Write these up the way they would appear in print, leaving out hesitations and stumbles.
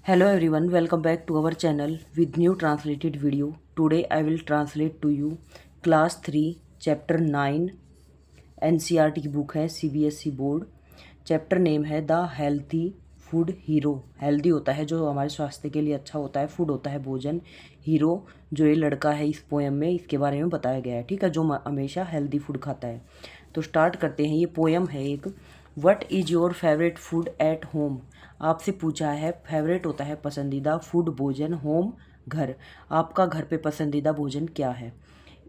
Hello everyone, welcome back to our channel with new translated video. Today I will translate to you class 3 chapter 9 NCERT की book है CBSE board. Chapter name है the healthy food hero. Healthy होता है जो हमारे स्वास्थ्य के लिए अच्छा होता है, फूड होता है भोजन, हीरो जो ये लड़का है इस पोएम में इसके बारे में बताया गया है, ठीक है, जो हमेशा हेल्दी फूड खाता है। तो स्टार्ट करते हैं। ये पोएम है एक। What is your favourite food at home. आपसे पूछा है फेवरेट होता है पसंदीदा, फूड भोजन, होम घर, आपका घर पे पसंदीदा भोजन क्या है।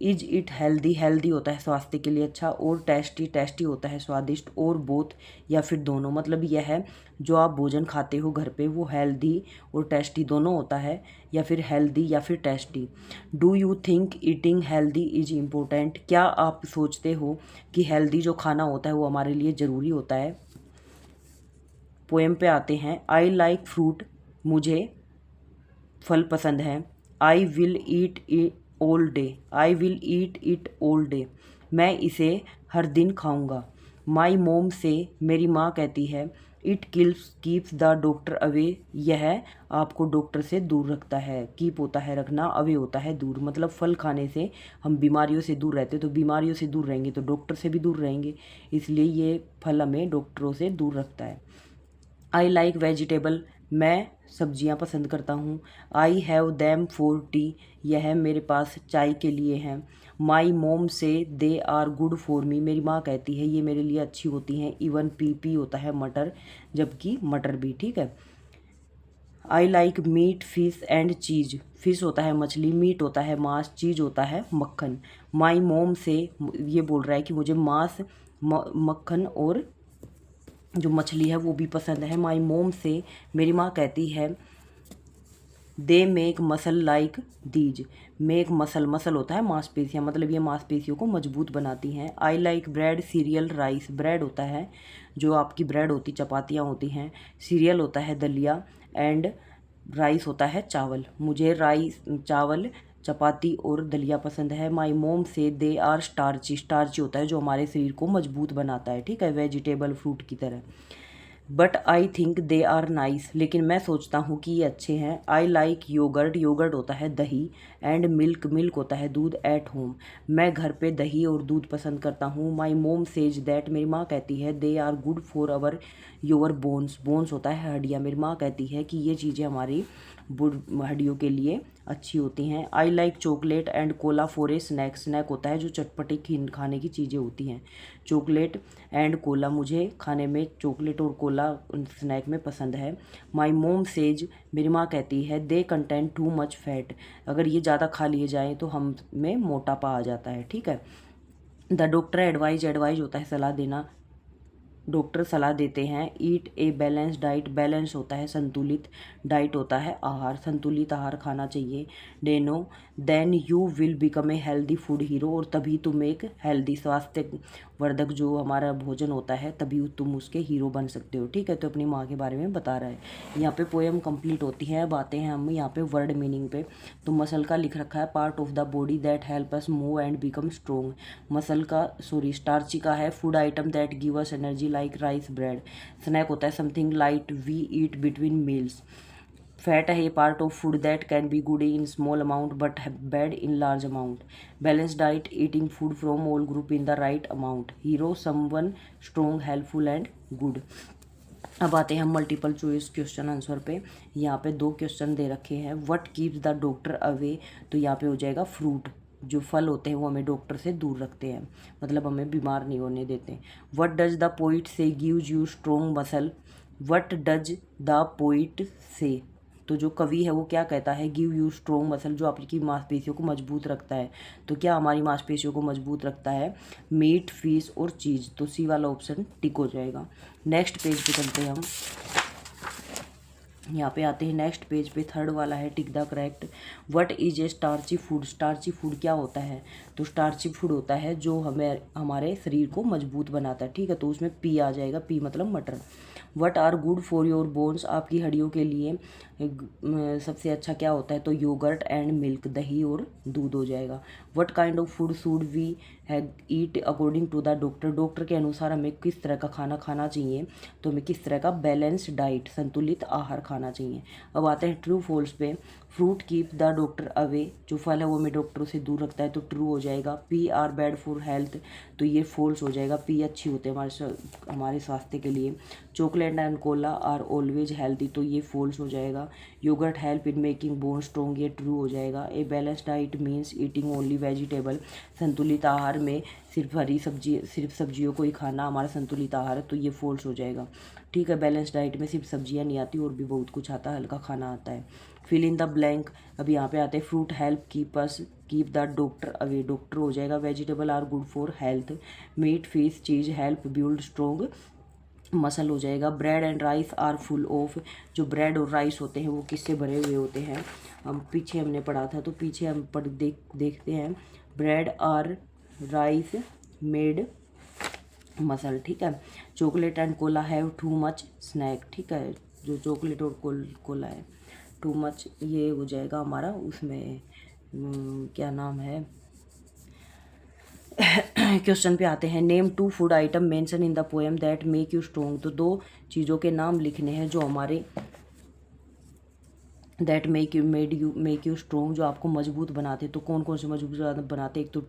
इज इट हेल्दी, हेल्दी होता है स्वास्थ्य के लिए अच्छा, और टेस्टी, टेस्टी होता है स्वादिष्ट, और बोथ या फिर दोनों, मतलब यह है जो आप भोजन खाते हो घर पे वो हेल्दी और टेस्टी दोनों होता है, या फिर हेल्दी या फिर tasty. Do you think eating healthy is important. क्या आप सोचते हो कि हेल्दी जो खाना होता है वो हमारे लिए ज़रूरी होता है। पोएम पे आते हैं। आई लाइक फ्रूट, मुझे फल पसंद है। I will eat it all day, I will eat it all day, मैं इसे हर दिन खाऊंगा। माई मोम से, मेरी माँ कहती है। It keeps the doctor away, यह आपको डॉक्टर से दूर रखता है। कीप होता है रखना, अवे होता है दूर, मतलब फल खाने से हम बीमारियों से दूर रहते हैं, तो बीमारियों से दूर रहेंगे तो डॉक्टर से भी दूर रहेंगे, इसलिए ये फल हमें डॉक्टरों से दूर रखता है। आई लाइक वेजिटेबल, मैं सब्जियां पसंद करता हूँ। I have them for T, यह मेरे पास चाय के लिए हैं। माई मोम से they are good for me, मेरी माँ कहती है ये मेरे लिए अच्छी होती हैं। इवन पी होता है मटर, जबकि मटर भी, ठीक है। I like meat fish and cheese, fish होता है मछली, मीट होता है मांस, चीज़ होता है मक्खन। माई मोम से, ये बोल रहा है कि मुझे मांस, मक्खन और जो मछली है वो भी पसंद है। माई मोम से, मेरी माँ कहती है। They make muscle like these, make muscle, muscle होता है मांसपेशियाँ, मतलब ये मांसपेशियों को मजबूत बनाती हैं। I like bread serial rice, bread होता है जो आपकी ब्रेड होती, चपातियाँ होती हैं, सीरियल होता है दलिया, एंड राइस होता है चावल। मुझे राइस, चावल, चपाती और दलिया पसंद है। माई मोम से दे आर स्टार्ची, स्टार्ची होता है जो हमारे शरीर को मजबूत बनाता है, ठीक है, वेजिटेबल फ्रूट की तरह। But I think they are nice, लेकिन मैं सोचता हूँ कि ये अच्छे हैं। आई लाइक योगर्ट, योगर्ट होता है दही, एंड मिल्क, मिल्क होता है दूध, एट होम, मैं घर पे दही और दूध पसंद करता हूँ। माई मोम सेज दैट, मेरी माँ कहती है। They are good for our your bones, bones होता है हड्डियाँ, मेरी माँ कहती है कि ये चीज़ें हमारी हड्डियों के लिए अच्छी होती हैं। I like chocolate and cola for a snack, snack होता है जो चटपटे खाने की चीज़ें होती हैं। चॉकलेट एंड कोला, मुझे खाने में चॉकलेट और कोला स्नैक में पसंद है। माई मोम सेज, मेरी माँ कहती है। दे कंटेंट टू मच फैट, अगर ये ज़्यादा खा लिए जाएँ तो हम में मोटापा आ जाता है, ठीक है। द डॉक्टर एडवाइज, एडवाइज होता है सलाह देना, डॉक्टर सलाह देते हैं। ईट ए बैलेंस डाइट, बैलेंस होता है संतुलित, डाइट होता है आहार, संतुलित आहार खाना चाहिए। डेनो, then you will become a healthy food hero, और तभी तुम एक हेल्दी स्वास्थ्य वर्धक जो हमारा भोजन होता है तभी तुम उसके हीरो बन सकते हो, ठीक है। तो अपनी माँ के बारे में बता रहा है। यहाँ पे पोएम कंप्लीट होती है। अब आते हैं हम यहाँ पे वर्ड मीनिंग पे। तो मसल का लिख रखा है part of the body that help us move and become strong, muscle का, सॉरी, स्टार्ची का है। Food item that give us energy like rice bread, snack होता है something light we eat between meals. Fat है ये part of food that can be good in small amount but bad in large amount. Balance diet, eating food from all group in the right amount. Hero, someone strong, helpful and good. अब आते हैं हम multiple choice question answer पे। यहाँ पे 2 question दे रखे हैं। What keeps the doctor away, तो यहाँ पे हो जाएगा फ्रूट, जो फल होते हैं वो हमें डॉक्टर से दूर रखते हैं, मतलब हमें बीमार नहीं होने देते। व्हाट डज द पोइट से gives you strong muscle, what does the poet से, तो जो कवि है वो क्या कहता है। गिव यू स्ट्रॉन्ग मसल, जो आपकी मांसपेशियों को मजबूत रखता है, तो क्या हमारी मांसपेशियों को मजबूत रखता है। मीट, फिश और चीज़, तो सी वाला ऑप्शन टिक हो जाएगा। नेक्स्ट पेज पे चलते हैं हम। यहाँ पे आते हैं नेक्स्ट पेज पे, थर्ड वाला है tick the correct. What is a starchy food, starchy food क्या होता है। तो स्टार्ची फूड होता है जो हमें हमारे शरीर को मजबूत बनाता है, ठीक है, तो उसमें पी आ जाएगा, पी मतलब मटर। What are good for your bones, आपकी हड्डियों के लिए सबसे अच्छा क्या होता है, तो योगर्ट एंड मिल्क, दही और दूध हो जाएगा। What kind of food should we है eat according to the doctor, doctor के अनुसार हमें किस तरह का खाना खाना चाहिए, तो हमें किस तरह का बैलेंस्ड डाइट संतुलित आहार खाना चाहिए। अब आते हैं ट्रू फॉल्स पे। Fruit keep the doctor away, जो फल है वो हमें डॉक्टरों से दूर रखता है, तो ट्रू हो जाएगा। P R bad for health, तो ये फॉल्स हो जाएगा। पी अच्छी होते हैं हमारे स्वास्थ्य के लिए। Chocolate and cola are always healthy, तो ये फॉल्स हो जाएगा। Yogurt help in making bone strong, ये ट्रू हो जाएगा। A balance diet means eating only vegetable, संतुलित आहार में सिर्फ हरी सब्जी सिर्फ सब्जियों को ही खाना हमारा संतुलित आहार है, तो ये फॉल्स हो जाएगा। ठीक है, बैलेंस डाइट में सिर्फ सब्जियां नहीं आती और भी बहुत कुछ आता है, हल्का खाना आता है। फिल इन द ब्लैंक, अब यहाँ पे आते हैं fruit help keep the doctor away, doctor हो जाएगा। Vegetable are good for health. Meat fish cheese help build strong muscle हो जाएगा। Bread and rice are full of, जो ब्रेड और राइस होते हैं वो किससे भरे हुए होते हैं, हम पीछे हमने पढ़ा था, तो पीछे हम देखते हैं। Bread are rice made muscle, ठीक है। Chocolate and cola have too much snack, ठीक है, जो चॉकलेट और कोला है टू मच, ये हो जाएगा हमारा उसमें क्या नाम है। क्वेश्चन पे आते हैं। Name 2 food item mention in the poem that make you strong, तो 2 चीज़ों के नाम लिखने हैं जो हमारे दैट मेक यू स्ट्रॉन्ग, जो आपको मजबूत बनाते। तो कौन कौन से मजबूत बनाते, एक तो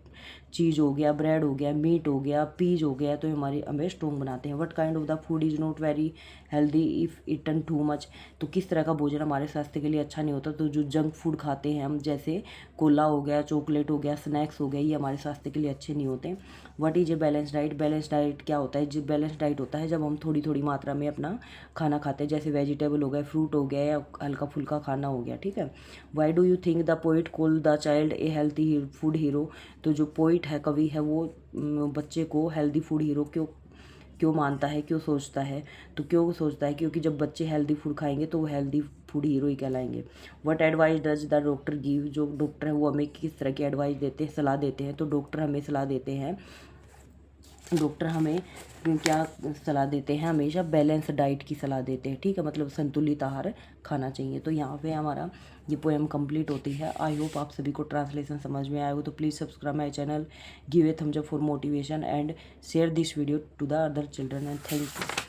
चीज़ हो गया, ब्रेड हो गया, मीट हो गया, पीज हो गया, तो हमें स्ट्रॉन्ग बनाते हैं। What kind of the food is not very healthy if eaten too much, तो किस तरह का भोजन हमारे स्वास्थ्य के लिए अच्छा नहीं होता। तो जो जंक फूड खाते हैं हम, जैसे कोला हो गया, चॉकलेट हो गया, स्नैक्स हो गया, ये हमारे स्वास्थ्य के लिए अच्छे नहीं होते। What is a balance diet, balance diet क्या होता है, जो बैलेंस डाइट होता है जब हम थोड़ी थोड़ी मात्रा में अपना खाना खाते हैं, जैसे वेजिटेबल हो गया, फ्रूट हो गया, या हल्का फुल्का खाना हो गया, ठीक है। Why do you think the poet call the child a healthy food hero, तो जो पोइट है, कवि है, वो बच्चे को हेल्दी फूड हीरो क्यों मानता है, क्यों सोचता है, तो क्यों सोचता है, क्योंकि जब बच्चे हेल्दी फूड खाएंगे तो वो हेल्दी फूड हीरो ही कहलाएंगे। What advice does the doctor give, जो डॉक्टर है वो हमें किस तरह की एडवाइस देते हैं, सलाह देते हैं, तो डॉक्टर हमें सलाह देते हैं, डॉक्टर हमें क्या सलाह देते हैं, हमेशा बैलेंस डाइट की सलाह देते हैं, ठीक है, मतलब संतुलित आहार खाना चाहिए। तो यहाँ पे हमारा ये पोएम कंप्लीट होती है। आई होप आप सभी को ट्रांसलेशन समझ में आया हो, तो please subscribe my channel, give a thumbs up for motivation and share this video to the other children and thank you.